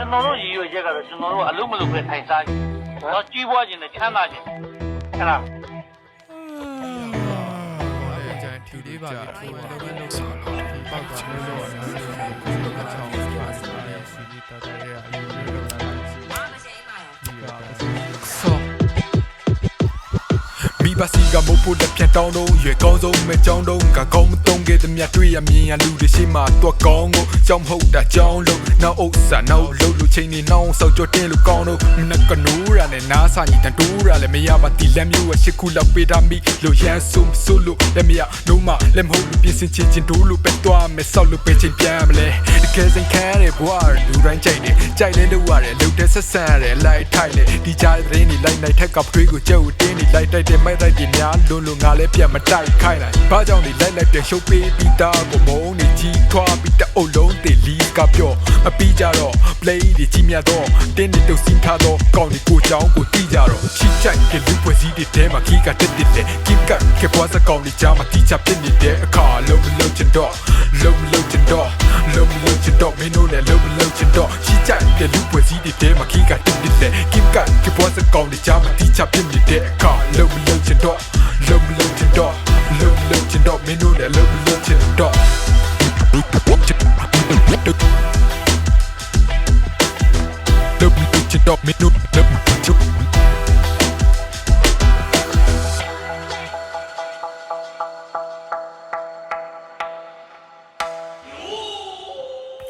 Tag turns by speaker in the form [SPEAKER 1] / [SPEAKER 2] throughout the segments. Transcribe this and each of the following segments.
[SPEAKER 1] ကျွန်တော်တို့ရည်ရွယ်ချက်ကတော့ကျွန်တော်တို့အလုံးမလုံးပဲထိုင်စားကြတော့ကြီးပွားခြင်းနဲ့ချမ်းသာခြင်းအဲ့ဒါ
[SPEAKER 2] ဒီလေးပါလေထိုးတော့လည်းလို့ဆိုတော့ဒီပေါက်ချလို့ရတယ်ကိုယ်ကချောင်းပါစားရစီဒီတာရဲ့အယူလေးတော့လာဆောမိဘစီကမဖို့တဲ့ဖြတ်တောင်းတော့ရွယ်ကောင်းဆုံးမဲ့ကြောင်းတော့ကကောင်းမတုံးခဲ့တဲ့မြတ်တွေ့ရမြင်ရလူတွေရှိမှတော့ကောင်းကိုကြောင်းမဟုတ်တာကြောင်းလို့နောက်ဥစ္စာနောက်လို့လူချင်းနေနှောင်းဆောက်ကြတင်းလို့ကောင်းတော့နကနိုးရနဲ့နားစာညီတန်တိုးရလည်းမရပါတီလက်မျိုးရှစ်ခုလောက်ပေးထားမိလို့ရန်ဆုံဆိုလို့လည်းမရနိုးမလည်းမဟုတ်လို့ပြင်ဆင်ချင်းတိုးလို့ပဲသွားမယ်ဆောက်လို့ပဲချင်းပြန်မလဲတကယ်စင်ခံရတဲ့ဘွားလူတိုင်းကြိုက်တယ်ကြိုက်လဲလို့ရတယ်လှုပ်တဲ့ဆက်ဆန်ရတယ်လိုက်ထိုက်တယ်ဒီကြားတဲ့သတင်းတွေလိုက်နိုင်ထက်ကဖွေးကိုကြုတ်တင်းနေလိုက်တိုက်တယ်မိုက်တိုက်တယ်များလုံးငါလည်းပြတ်မတိုက်ခိုင်းလိုက်ဘာကြောင့်ဒီလိုက်တဲ့ရှုပ်ပေးပြီးသားကိုမုန်းနေကြီးထွားပြီးတအုပ်လုံးတေလီကပြောမပြီးကြတော့ play တွေကြီးမြတ်တော့တင်းနေတုတ်စင်းထားတော့ကောင်းဒီကိုချောင်းကိုတီးကြတော့ချီချိုက်ကလူပွဲစည်းတွေထဲမှာခီးကတက်တယ်ကင်ကကေပွားစကောင်းဒီကြားမှာတီးချဖြစ်နေတဲ့အခါလုံးလုံးချင်တော့လုံးချင်တော့မင်းတို့လည်းလုံးချင်တော့ချီချိုက်ကလူပွဲစည်းတွေထဲမှာခီးကတက်တယ်ကင်ကကေပွားစကောင်းဒီကြားမှာတီးချဖြစ်နေတဲ့အခါလုံးချင်တော့လုံးချင်တော့မင်းတို့လည်းလုံးချင်တော့Stop me, no, no,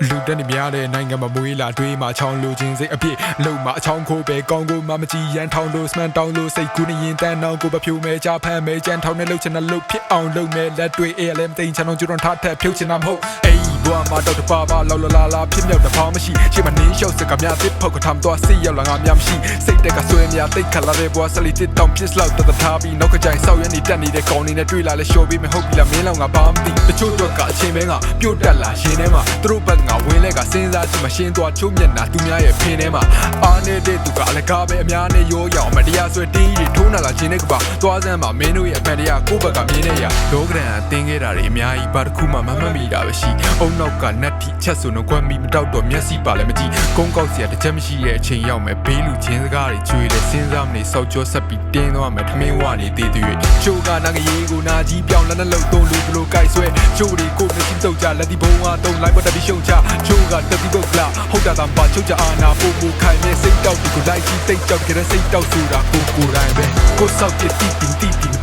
[SPEAKER 2] လူတက်နေများတဲ့နိုင်ငံမှာမွေးလာတွေးမှာချောင်းလိုခြင်းစိတ်အပြည့်လုံမှာအချောင်းခိုးပဲကောင်းကိုမမကြည်ရန်ထောင်းလို့စမန်တောင်းလို့စိတ်ကူးနေရင်တန်းအောင်ကိုပဲဖြိုးမဲချဖမ်းမဲကြမ်းထောင်းနဲ့လှုပ်ချင်တာလှုပ်ဖြစ်အောင်လုပ်မဲလက်တွေအေးလည်းမသိချင်အောင်ကျွန်းထားထက်ဖြုတ်ချင်တာမဟုတ်အေးဘွားမတော့တပါလောက်လာဖြစ်မြောက်တဲ့ဖောင်းမရှိရှေ့မှာနင်းလျှောက်စကမြတစ်ဖောက်ထမ်းတော့စိတ်ရောက်လာငါများမရှိစိတ်တက်ကဆွဲများတိတ်ခလာတဲ့ဘွားဆလီတစ်တောင်ဖြစ်လောက်တထားပြီးနောက်ကကြိုင်ဆောက်ရနေတက်နေတဲ့ကောင်းနေနဲ့တွေ့လာလဲရှော်ပြီးမဟုတ်ပြီလားမင်းလောင်ငါဘာမသိတချို့တော့ကအချိန်ပဲငါပြုတ်တက်လာရင်ထဲမှာသူတို့ဘက်ကငါဝင်းလဲကစဉ်းစားကြည့်မရှင်းသွားချိုးမျက်နှာသူများရဲ့ဖင်ထဲမှာအားနေတဲ့သူကအလကားပဲအများနဲ့ရောရောင်မတရားဆွဲတင်းကြီးထိုးနာလာခြင်းနဲ့ကပါသွားစမ်းမှာမင်းတို့ရဲ့အဖန်တရားကိုယ့်ဘက်ကမြင်နေရလောကရန်အတင်းခဲ့တာတွေအများကြီးဘာတစ်ခုမှမမှတ်မိတာပဲရှိအုံနောက်ကနတ်ထီချက်ဆိုတော့ကွမ်းမီမတောက်တော့မျက်စိပါလည်းမကြည့်ကုန်းကောက်စရာတစ်ချက်မရှိတဲ့အချိန်ရောက်မယ်ဘေးလူချင်းစကားတွေကျွေးလဲစဉ်းစားမနေစောက်ကြောဆက်ပြီးတင်းသွားမယ်ထမင်းဝနေသေးသေးချိုးကနာငရေကိုနာကြီးပြောင်းလက်နဲ့လှုပ်သုံးလူဘလို့ကြိုက်ဆွဲချိုးတွေကိုမျက်စိတုပ်ကြလက်ဒီဘုံအားသုံးလိုက်ပတ်ပြီးရှုံချချိုးကတက်ပြီးပုတ်လာဟုတ်တာပါချုပ်ကြအာနာပို့မှုခိုင်နေစိတ်တောက်ဒီကိုလိုက်ကြီးတိတ်ကြောက်ကြတဲ့စိတ်တောက်ဆိုတာကိုတိုင်းပဲကိုစောက်ပြတီ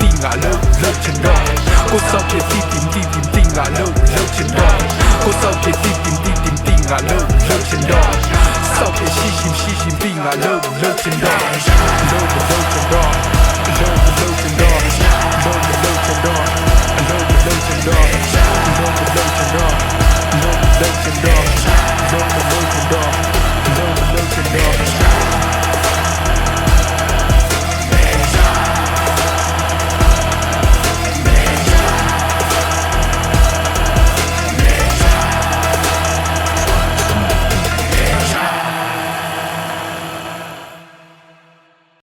[SPEAKER 2] တီငါလှုပ်ချင်တော့ကိုစောက်ပြတီတီငါလှုပ်ချင်တော့ကိုစောက်ပြတီတီငါလှုပ်ချင်တော့စောက်ပြရှိပြီးငါလှုပ်ချင်တော့